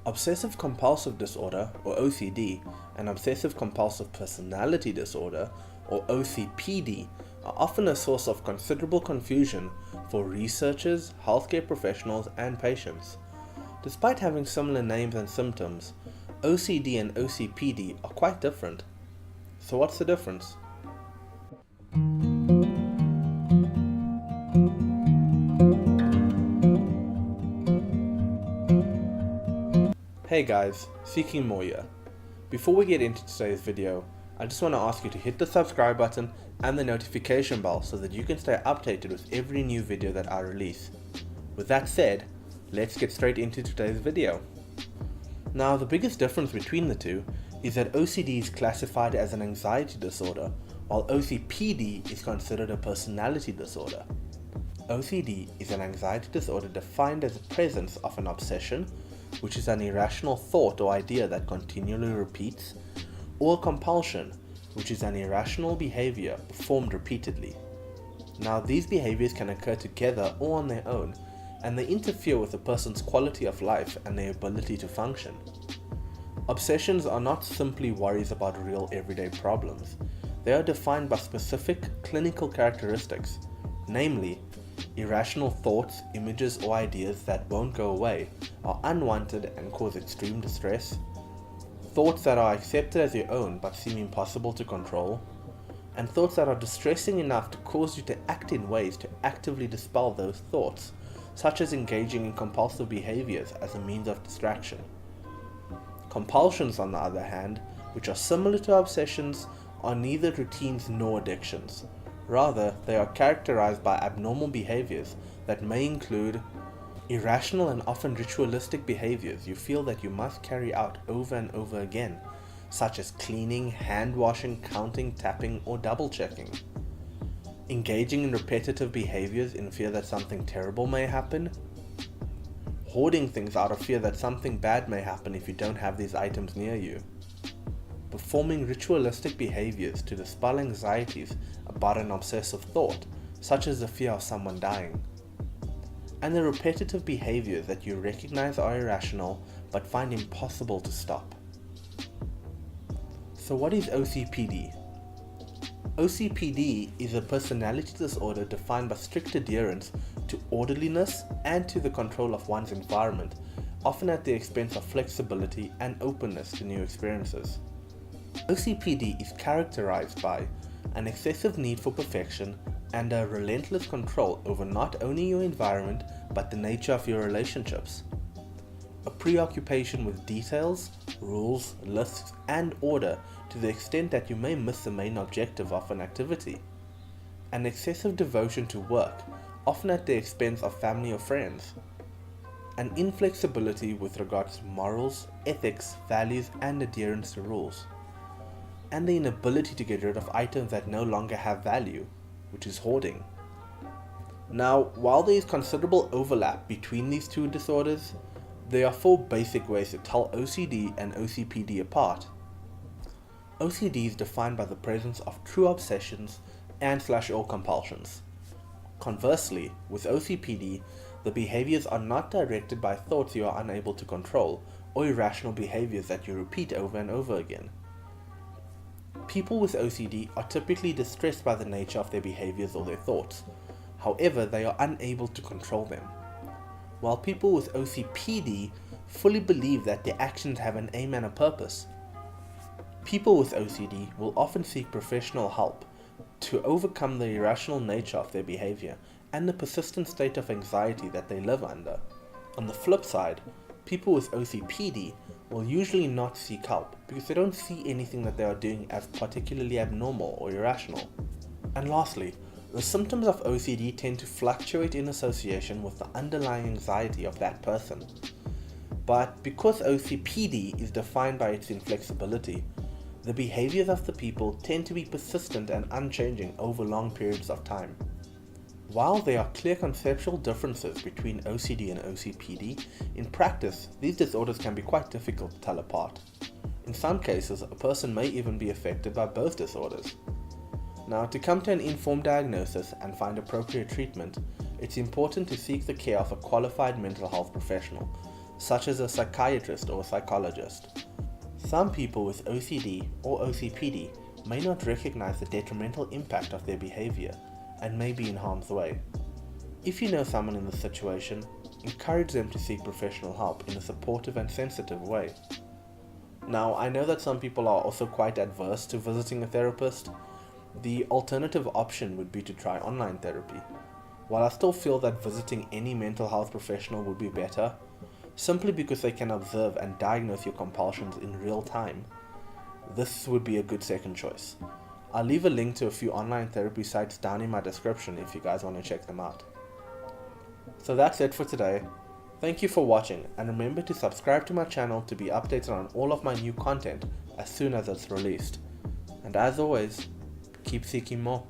Obsessive-compulsive disorder, or OCD, and obsessive-compulsive personality disorder, or OCPD, are often a source of considerable confusion for researchers, healthcare professionals, and patients. Despite having similar names and symptoms, OCD and OCPD are quite different. So what's the difference? Hey guys, Seeking More here. Before we get into today's video, I just want to ask you to hit the subscribe button and the notification bell so that you can stay updated with every new video that I release. With that said, let's get straight into today's video. Now, the biggest difference between the two is that OCD is classified as an anxiety disorder, while OCPD is considered a personality disorder. OCD is an anxiety disorder defined as the presence of an obsession, which is an irrational thought or idea that continually repeats, or a compulsion, which is an irrational behavior performed repeatedly. Now, these behaviors can occur together or on their own, and they interfere with a person's quality of life and their ability to function. Obsessions are not simply worries about real everyday problems. They are defined by specific clinical characteristics, namely, irrational thoughts, images, or ideas that won't go away, are unwanted and cause extreme distress, thoughts that are accepted as your own but seem impossible to control, and thoughts that are distressing enough to cause you to act in ways to actively dispel those thoughts, such as engaging in compulsive behaviors as a means of distraction. Compulsions, on the other hand, which are similar to obsessions, are neither routines nor addictions. Rather, they are characterized by abnormal behaviors that may include irrational and often ritualistic behaviors you feel that you must carry out over and over again, such as cleaning, hand washing, counting, tapping, or double checking. Engaging in repetitive behaviors in fear that something terrible may happen. Hoarding things out of fear that something bad may happen if you don't have these items near you. Performing ritualistic behaviors to dispel anxieties about an obsessive thought, such as the fear of someone dying. And the repetitive behaviors that you recognize are irrational but find impossible to stop. So what is OCPD? OCPD is a personality disorder defined by strict adherence to orderliness and to the control of one's environment, often at the expense of flexibility and openness to new experiences. OCPD is characterized by an excessive need for perfection and a relentless control over not only your environment but the nature of your relationships. A preoccupation with details, rules, lists, and order to the extent that you may miss the main objective of an activity. An excessive devotion to work, often at the expense of family or friends. An inflexibility with regards to morals, ethics, values, and adherence to rules. And the inability to get rid of items that no longer have value, which is hoarding. Now, while there is considerable overlap between these two disorders, there are 4 basic ways to tell OCD and OCPD apart. OCD is defined by the presence of true obsessions and/or compulsions. Conversely, with OCPD, the behaviors are not directed by thoughts you are unable to control or irrational behaviors that you repeat over and over again. People with OCD are typically distressed by the nature of their behaviors or their thoughts. However, they are unable to control them. While people with OCPD fully believe that their actions have an aim and a purpose. People with OCD will often seek professional help to overcome the irrational nature of their behavior and the persistent state of anxiety that they live under. On the flip side, people with OCPD will usually not seek help because they don't see anything that they are doing as particularly abnormal or irrational. And lastly, the symptoms of OCD tend to fluctuate in association with the underlying anxiety of that person. But because OCPD is defined by its inflexibility, the behaviors of the people tend to be persistent and unchanging over long periods of time. While there are clear conceptual differences between OCD and OCPD, in practice, these disorders can be quite difficult to tell apart. In some cases, a person may even be affected by both disorders. Now, to come to an informed diagnosis and find appropriate treatment, it's important to seek the care of a qualified mental health professional, such as a psychiatrist or a psychologist. Some people with OCD or OCPD may not recognize the detrimental impact of their behavior and may be in harm's way. If you know someone in this situation, encourage them to seek professional help in a supportive and sensitive way. Now, I know that some people are also quite adverse to visiting a therapist. The alternative option would be to try online therapy. While I still feel that visiting any mental health professional would be better, simply because they can observe and diagnose your compulsions in real time, this would be a good second choice. I'll leave a link to a few online therapy sites down in my description if you guys want to check them out. So that's it for today. Thank you for watching, and remember to subscribe to my channel to be updated on all of my new content as soon as it's released. And as always, keep seeking more.